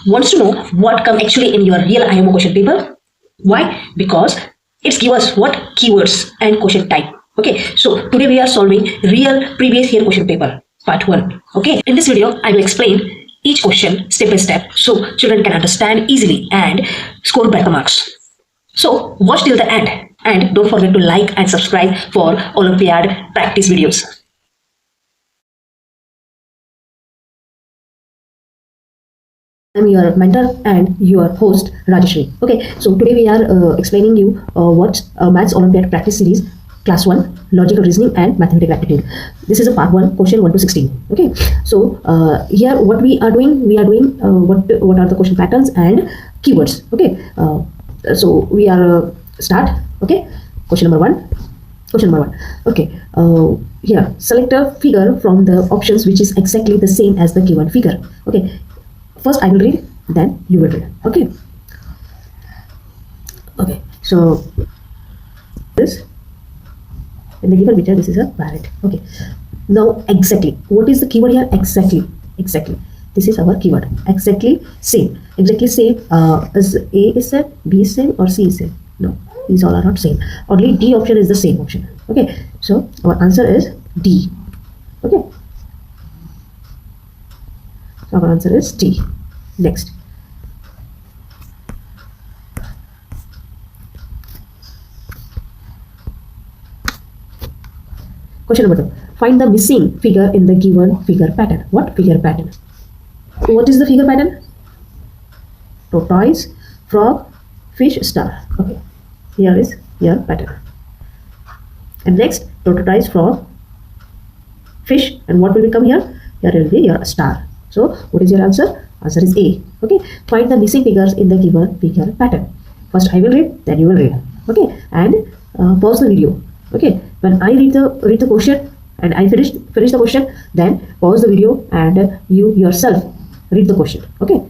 wants to know what come actually in your real IMO question paper. Why? Because it's give us what keywords and question type. Okay, so today we are solving real previous year question paper part 1. Okay, in this video I will explain each question step by step so children can understand easily and score better marks. So watch till the end and don't forget to like and subscribe for Olympiad practice videos. I'm your mentor and your host Rajshree. Okay, so today we are explaining you what Maths Olympiad practice series class 1 logical reasoning and mathematical aptitude. This is a part 1 question 1 to 16. Okay, so here what we are doing what are the question patterns and keywords. Okay, so we are start. Okay, question number 1. Okay, here select a figure from the options which is exactly the same as the given figure. Okay, first I will read, then you will read. Okay. Okay. So this in the given picture, this is a parrot. Okay. Now exactly, what is the keyword here? Exactly. This is our keyword. Exactly same. Exactly same. Is A is same, B is same, or C is same? No, these all are not same. Only D option is the same option. Okay. So our answer is D. Okay. Our answer is D. Next. Question number 2. Find the missing figure in the given figure pattern. What figure pattern? What is the figure pattern? Tortoise, frog, fish, star. Okay. Here is your pattern. And next, tortoise, frog, fish, and what will become here? Here will be your star. So, what is your answer? Answer is A. Okay. Find the missing figures in the given figure pattern. First I will read, then you will read. Okay. And pause the video. Okay. When I read the question and I finish the question, then pause the video and you yourself read the question. Okay.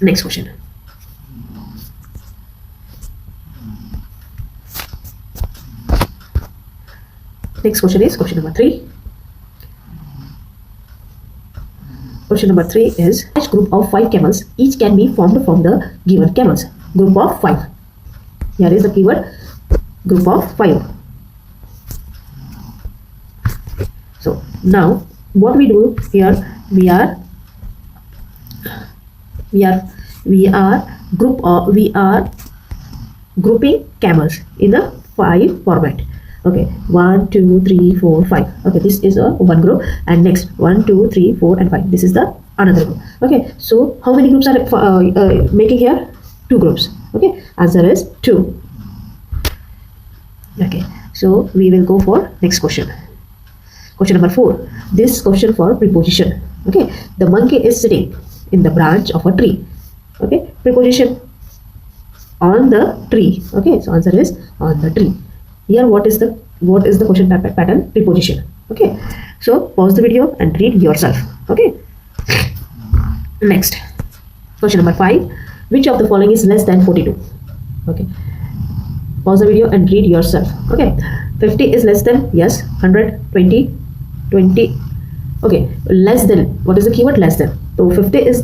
Next question. Next question is question number 3. Question number 3 is each group of 5 camels each can be formed from the given camels. Group of 5. Here is the keyword group of 5. So now what we do here, we are grouping camels in a 5 format. Okay, 1, 2, 3, 4, 5. Okay, this is a one group, and next 1, 2, 3, 4, and 5. This is the another group. Okay, so how many groups are making here? 2 groups. Okay, answer is 2. Okay, so we will go for next question. Question number 4. This question for preposition. Okay, the monkey is sitting in the branch of a tree. Okay, preposition on the tree. Okay, so answer is on the tree. Here what is the question pattern? Preposition. Okay, so pause the video and read yourself. Okay. Next, question number 5. Which of the following is less than 42? Okay, pause the video and read yourself. Okay, 50 is less than, yes. 100, 20. Okay, less than. What is the keyword? Less than. So 50 is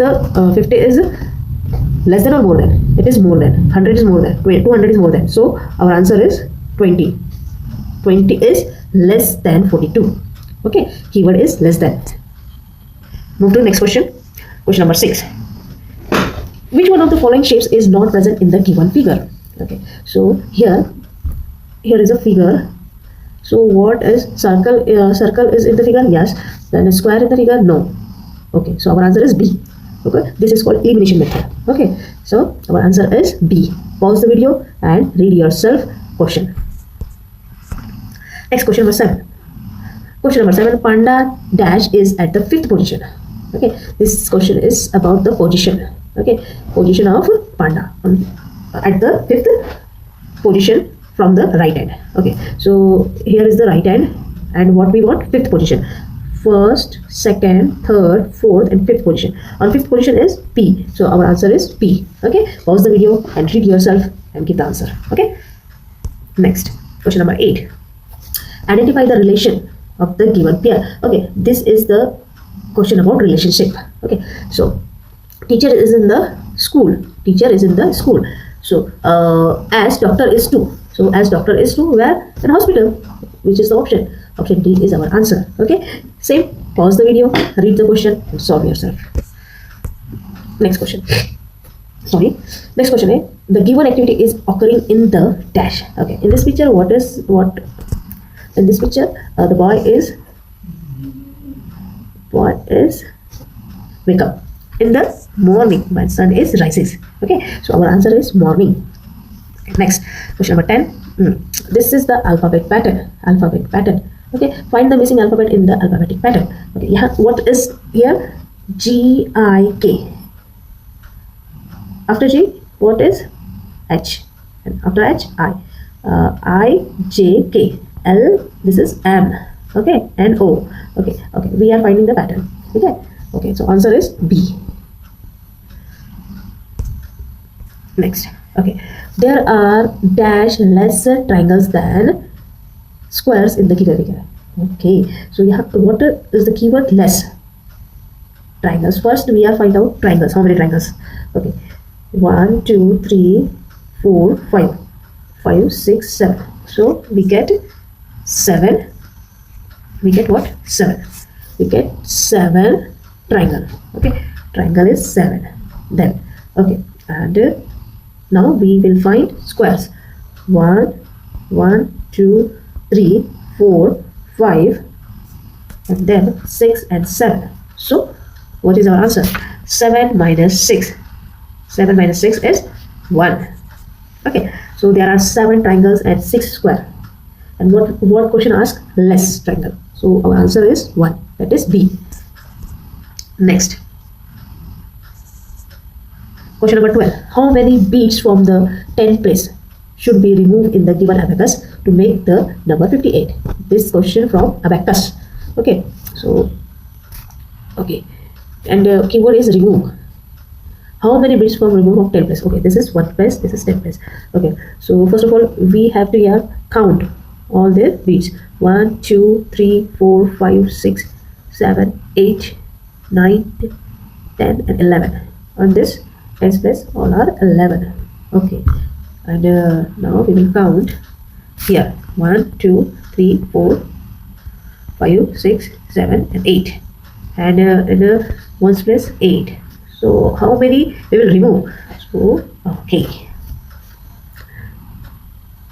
less than or more than? It is more than. 100 is more than. 200 is more than. So our answer is 20. 20 is less than 42. Okay, keyword is less than. Move to next question. Question number 6. Which one of the following shapes is not present in the given figure? Okay, so here is a figure. So what is circle? Circle is in the figure, yes. Then a square in the figure, no. Okay, so our answer is B. Okay, this is called elimination method. Okay, so our answer is B. Pause the video and read yourself question. Next, question number 7. Question number 7. Panda dash is at the 5th position. Okay, this question is about the position. Okay, position of panda at the 5th position from the right hand. Okay, so here is the right hand, and what we want? 5th position. 1st, 2nd, 3rd, 4th, and 5th position. On 5th position is P. So our answer is P. Okay, pause the video and read yourself and give the answer. Okay. Next, question number 8. Identify the relation of the given pair. Okay, this is the question about relationship. Okay, so Teacher is in the school. Teacher is in the school. So as doctor is too. So as doctor is too, where? In hospital. Which is the option? Option D is our answer. Okay. Same. Pause the video, read the question, and solve yourself. Next question. Sorry. Next question is, the given activity is occurring in the dash. Okay. In this picture, what? In this picture, the boy is wake up in the morning when sun is rises. Okay. So our answer is morning. Next question number 10. This is the alphabet pattern. Alphabet pattern. Okay, find the missing alphabet in the alphabetic pattern. Okay, yeah, what is here? G-I-K. After G, what is? H. And after H, I. I-J-K. L, this is M. Okay, N-O. Okay, we are finding the pattern. Okay, so answer is B. Next, okay, there are dash lesser triangles than squares in the given figure. Okay, so you have to, what is the keyword? Less. Triangles. First we are find out triangles. How many triangles? Okay, 1 2 3 4 5 5 6 7. So we get 7. We get what? 7. We get 7 triangle. Okay, triangle is 7. Then okay, and now we will find squares. 1 1 2 3 4 5 and then 6 and 7. So what is our answer? 7 minus 6. 7 minus 6 is 1. Okay, so there are 7 triangles and 6 square. And what question asks? Less triangle. So our answer is 1. That is B. Next, question number 12. How many beads from the 10th place should be removed in the given abacus to make the number 58? This question from abacus. Okay, so okay, and keyword is remove. How many beads from remove of 10 place? Okay, this is 1 place, this is 10 place. Okay, so first of all we have to here count all the beads. 1 2 3 4 5 6 7 8 9 10 and 11. On this 10 place all are 11. Okay, and now we will count here 1 2 3 4 5 6 7 and 8, and in ones place 8. So how many we will remove? So okay,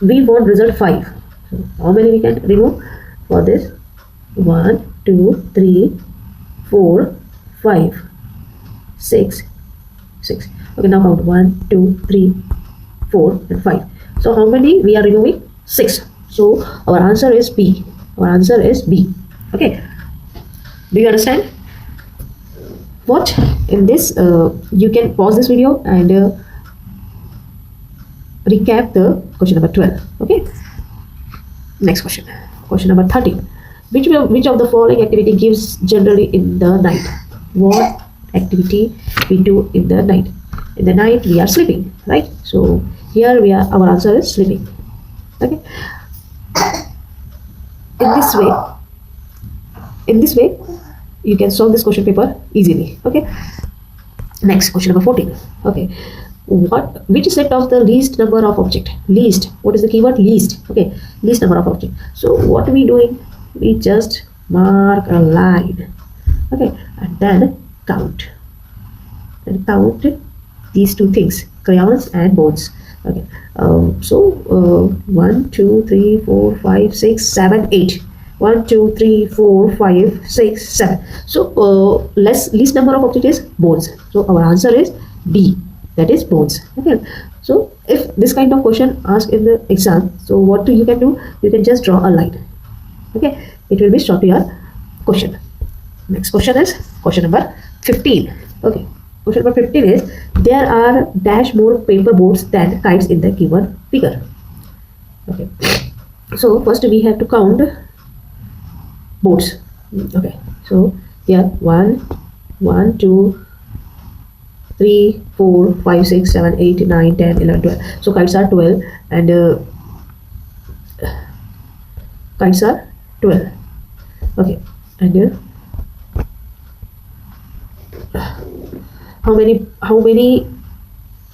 we want result 5. So how many we can remove for this? 1 2 3 4 5 6 6. Okay, now count 1 2 3 4 and 5. So how many we are removing? 6. So our answer is B. Our answer is B. Okay, do you understand? What in this you can pause this video and recap the question number 12. Okay, next question. Question number 13. Which of the following activity gives generally in the night? What activity we do in the night? In the night we are sleeping, right? So here we are, our answer is sleeping. Okay, in this way you can solve this question paper easily. Okay, next, question number 14. Okay, which set of the least number of object? Least, what is the keyword? Least. Okay, least number of object. So what we doing? We just mark a line. Okay, and then count. And count these two things, crayons and boards. Okay, so 1 2 3 4 5 6 7 8. 1 2 3 4 5 6 7. So least number of object is bones. So our answer is B, that is bones. Okay, so if this kind of question asked in the exam, so what you can do? You can just draw a line. Okay, it will be short to your question. Next question is question number 15. Okay, question number 15 is, there are dash more paper boats than kites in the given figure. Okay, so first we have to count boats. Okay, so here 1 2 3 4 5 6 7 8 9 10 11 12. So kites are 12, and kites are 12. Okay, and how many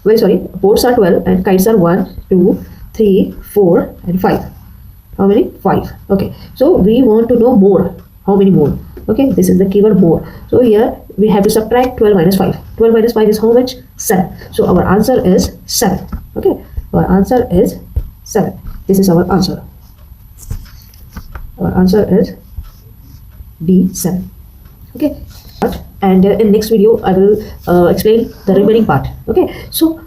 very sorry, boats are 12 and kites are 1, 2, 3, 4 and 5. How many? 5. Okay, so we want to know more. How many more? Okay, this is the keyword more. So here we have to subtract 12 minus 5. 12 minus 5 is how much? 7. So our answer is 7. Okay, our answer is 7. This is our answer. Our answer is B7. Okay, and in next video I will explain the remaining part. Okay, so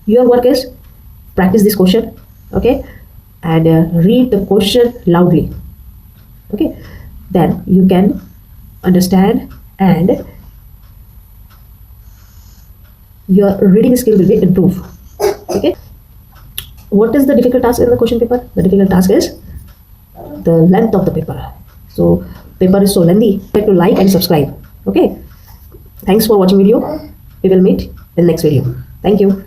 your work is practice this question. Okay, and read the question loudly. Okay, then you can understand and your reading skill will be improved. Okay, what is the difficult task in the question paper? The difficult task is the length of the paper. So paper is so lengthy. You have to like and subscribe. Okay, thanks for watching video. We will meet in next video. Thank you.